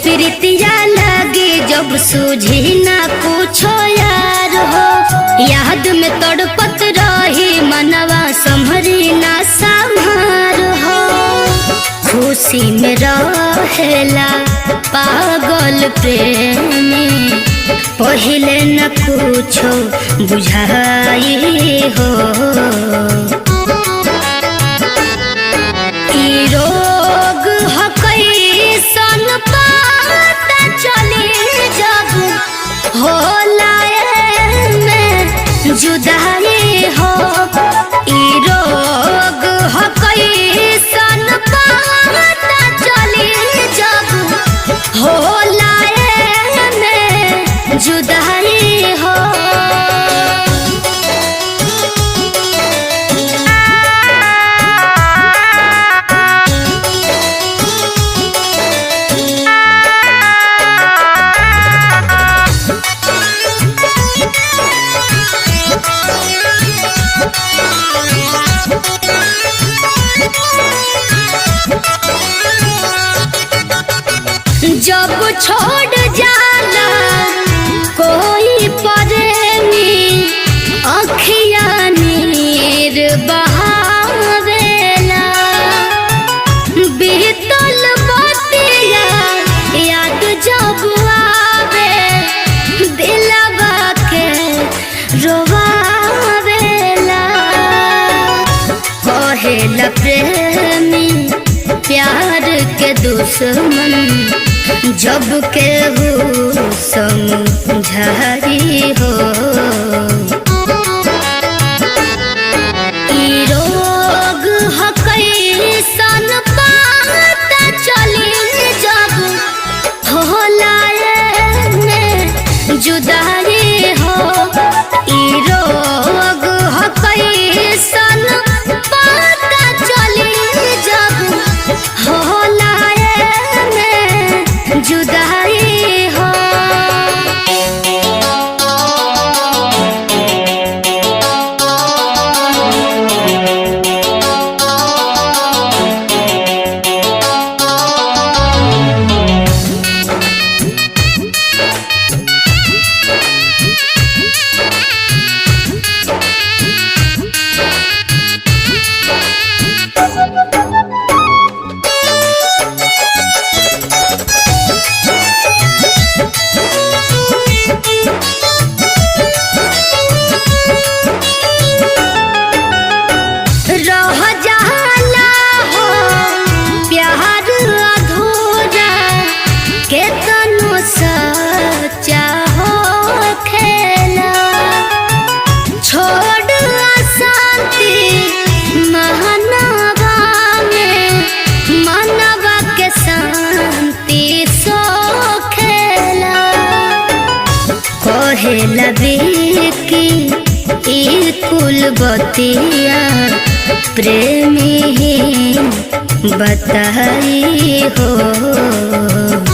प्रीतिया लगे जब सूझी ना पूछो यार हो, याद में तड़पत रही मनवा संभरी ना संभार हो। खुशी में रहेला पागल प्रेमी, पहिले न पूछो बुझाई हो। ई रोग ह कैसन पता चली जब होला में जुदाई हो। ई रोग ह कैसन पता चली जब होला में जुदाई हो। जब छोड़ जाला कोई प्रेमी, अखिया नीर बहावेला। बीतल बतिया याद जब आवे, दिलवा के रोवावेला। कहेला प्रेमी प्यार के दुश्मन, जब के वो समझारी हो। ई रोग ह कैसन पता चली जब होला में जुदाई हो। ई रोग ह कैसन पता चली जब होला जुदाई हो। कहेला बेकी ई कुल बतिया, प्रेमी बताई हो।